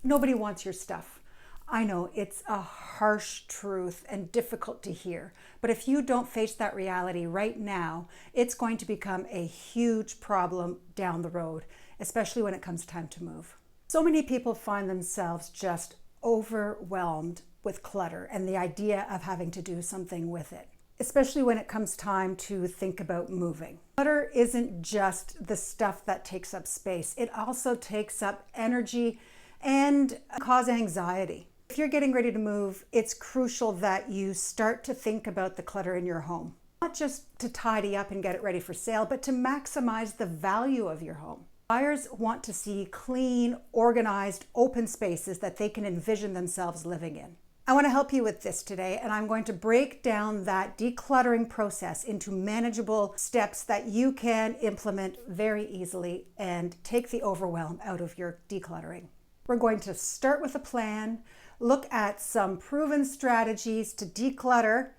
Nobody wants your stuff. I know it's a harsh truth and difficult to hear, but if you don't face that reality right now, it's going to become a huge problem down the road, especially when it comes time to move. So many people find themselves just overwhelmed with clutter and the idea of having to do something with it, especially when it comes time to think about moving. Clutter isn't just the stuff that takes up space. It also takes up energy and cause anxiety. If you're getting ready to move, it's crucial that you start to think about the clutter in your home. Not just to tidy up and get it ready for sale, but to maximize the value of your home. Buyers want to see clean, organized, open spaces that they can envision themselves living in. I want to help you with this today, and I'm going to break down that decluttering process into manageable steps that you can implement very easily and take the overwhelm out of your decluttering. We're going to start with a plan, look at some proven strategies to declutter,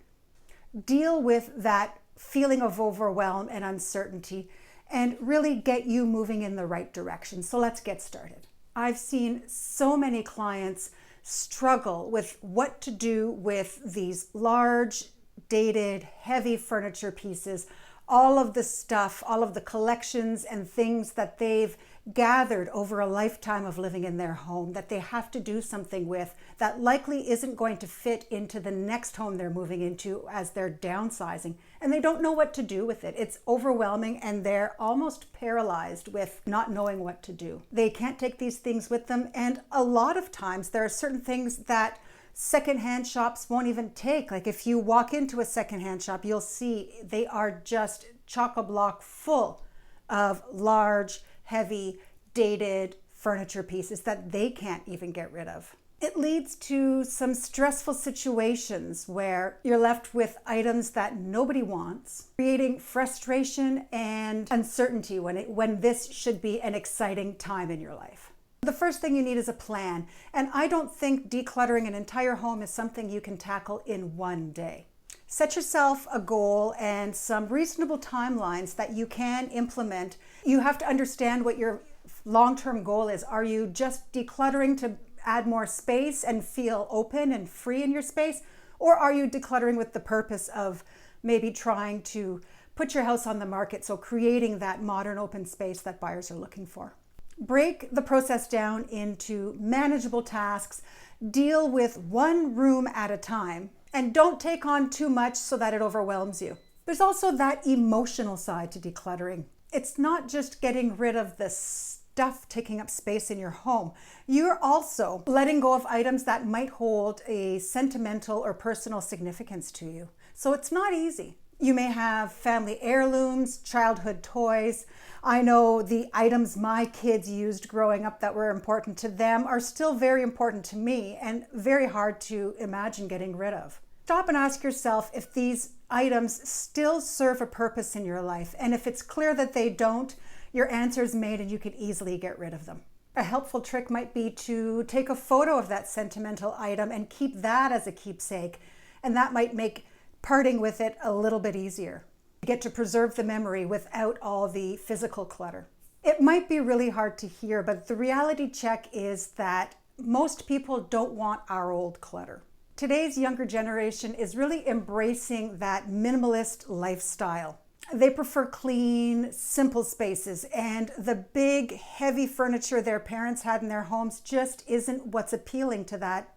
deal with that feeling of overwhelm and uncertainty, and really get you moving in the right direction. So let's get started. I've seen so many clients struggle with what to do with these large, dated, heavy furniture pieces, all of the stuff, all of the collections and things that they've gathered over a lifetime of living in their home that they have to do something with that likely isn't going to fit into the next home they're moving into as they're downsizing, and they don't know what to do with it. It's overwhelming and they're almost paralyzed with not knowing what to do. They can't take these things with them, and a lot of times there are certain things that secondhand shops won't even take. Like if you walk into a secondhand shop, you'll see they are just chock-a-block full of large, heavy, dated furniture pieces that they can't even get rid of. It leads to some stressful situations where you're left with items that nobody wants, creating frustration and uncertainty when this should be an exciting time in your life. The first thing you need is a plan, and I don't think decluttering an entire home is something you can tackle in one day. Set yourself a goal and some reasonable timelines that you can implement. You have to understand what your long-term goal is. Are you just decluttering to add more space and feel open and free in your space? Or are you decluttering with the purpose of maybe trying to put your house on the market, so creating that modern open space that buyers are looking for? Break the process down into manageable tasks. Deal with one room at a time, and don't take on too much so that it overwhelms you. There's also that emotional side to decluttering. It's not just getting rid of the stuff taking up space in your home. You're also letting go of items that might hold a sentimental or personal significance to you. So it's not easy. You may have family heirlooms, childhood toys. I know the items my kids used growing up that were important to them are still very important to me and very hard to imagine getting rid of. Stop and ask yourself if these items still serve a purpose in your life, and if it's clear that they don't, your answer is made and you could easily get rid of them. A helpful trick might be to take a photo of that sentimental item and keep that as a keepsake, and that might make parting with it a little bit easier. You get to preserve the memory without all the physical clutter. It might be really hard to hear, but the reality check is that most people don't want our old clutter. Today's younger generation is really embracing that minimalist lifestyle. They prefer clean, simple spaces, and the big, heavy furniture their parents had in their homes just isn't what's appealing to that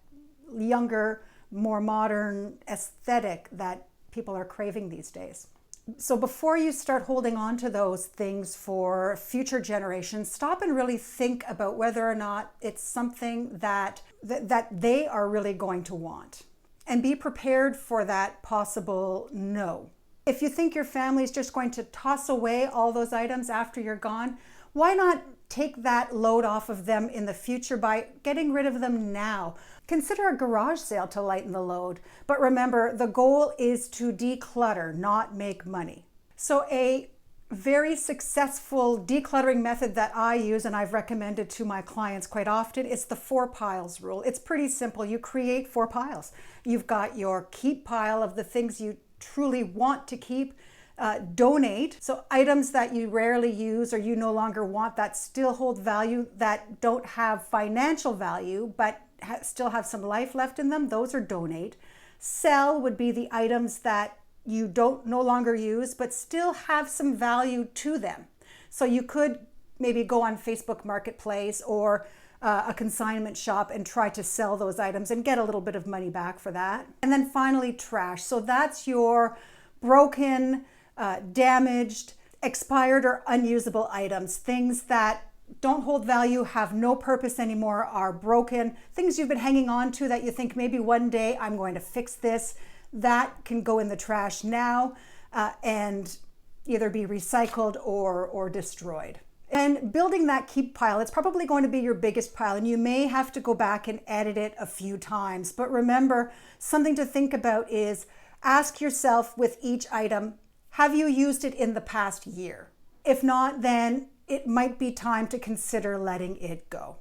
younger, more modern aesthetic that people are craving these days. So before you start holding on to those things for future generations, stop and really think about whether or not it's something that they are really going to want, and be prepared for that possible no. If you think your family is just going to toss away all those items after you're gone, why not take that load off of them in the future by getting rid of them now? Consider a garage sale to lighten the load. But remember, the goal is to declutter, not make money. So a very successful decluttering method that I use and I've recommended to my clients quite often is the 4 piles rule. It's pretty simple. You create 4 piles. You've got your keep pile of the things you truly want to keep. donate. So items that you rarely use or you no longer want that still hold value, that don't have financial value, but still have some life left in them, those are donate. Sell would be the items that you don't no longer use, but still have some value to them. So you could maybe go on Facebook Marketplace or a consignment shop and try to sell those items and get a little bit of money back for that. And then finally, trash. So that's your broken, damaged, expired, or unusable items. Things that don't hold value, have no purpose anymore, are broken. Things you've been hanging on to that you think maybe one day I'm going to fix this. That can go in the trash now and either be recycled or destroyed. And building that keep pile, it's probably going to be your biggest pile, and you may have to go back and edit it a few times. But remember, something to think about is ask yourself with each item, have you used it in the past year? If not, then it might be time to consider letting it go.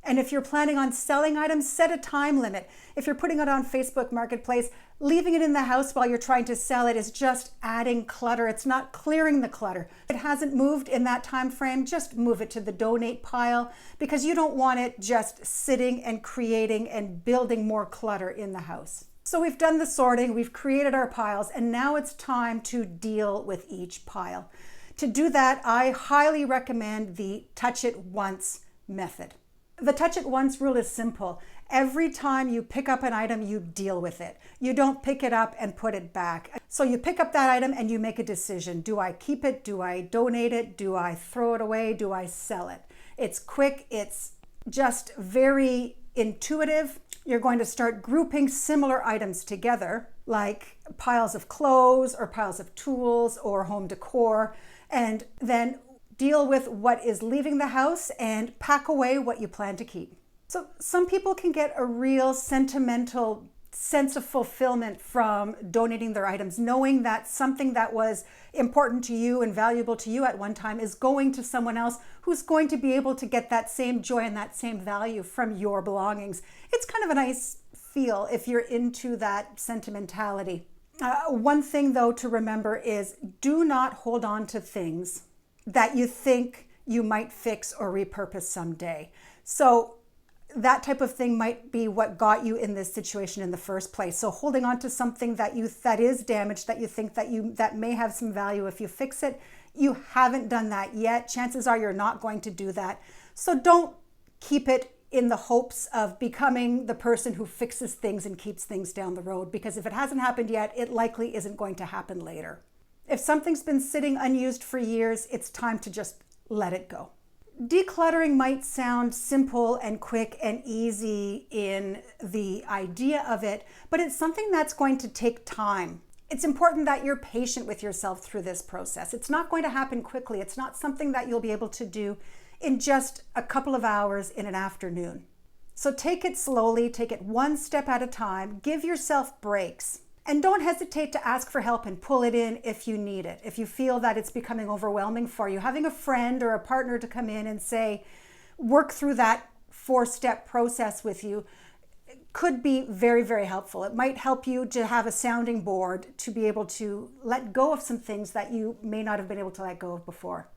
And if you're planning on selling items, set a time limit. If you're putting it on Facebook Marketplace, leaving it in the house while you're trying to sell it is just adding clutter. It's not clearing the clutter. If it hasn't moved in that time frame, just move it to the donate pile, because you don't want it just sitting and creating and building more clutter in the house. So we've done the sorting, we've created our piles, and now it's time to deal with each pile. To do that, I highly recommend the touch it once method. The touch it once rule is simple. Every time you pick up an item, you deal with it. You don't pick it up and put it back. So you pick up that item and you make a decision. Do I keep it? Do I donate it? Do I throw it away? Do I sell it? It's quick. It's just very intuitive. You're going to start grouping similar items together, like piles of clothes or piles of tools or home decor, and then deal with what is leaving the house and pack away what you plan to keep. So some people can get a real sentimental sense of fulfillment from donating their items, knowing that something that was important to you and valuable to you at one time is going to someone else who's going to be able to get that same joy and that same value from your belongings. It's kind of a nice feel if you're into that sentimentality. One thing though to remember is do not hold on to things that you think you might fix or repurpose someday. So that type of thing might be what got you in this situation in the first place. So holding on to something that is damaged, that you think that may have some value if you fix it, you haven't done that yet. Chances are you're not going to do that. So don't keep it in the hopes of becoming the person who fixes things and keeps things down the road, because if it hasn't happened yet, it likely isn't going to happen later. If something's been sitting unused for years, it's time to just let it go. Decluttering might sound simple and quick and easy in the idea of it, but it's something that's going to take time. It's important that you're patient with yourself through this process. It's not going to happen quickly. It's not something that you'll be able to do in just a couple of hours in an afternoon. So take it slowly, take it one step at a time, give yourself breaks. And don't hesitate to ask for help and pull it in if you need it. If you feel that it's becoming overwhelming for you, having a friend or a partner to come in and say, work through that 4-step process with you could be very, very helpful. It might help you to have a sounding board to be able to let go of some things that you may not have been able to let go of before.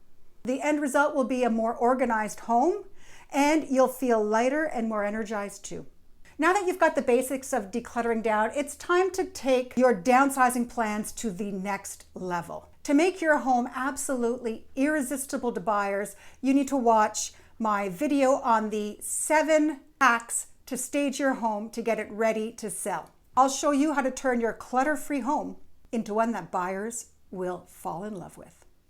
The end result will be a more organized home, and you'll feel lighter and more energized too. Now that you've got the basics of decluttering down, it's time to take your downsizing plans to the next level. To make your home absolutely irresistible to buyers, you need to watch my video on the 7 hacks to stage your home to get it ready to sell. I'll show you how to turn your clutter-free home into one that buyers will fall in love with.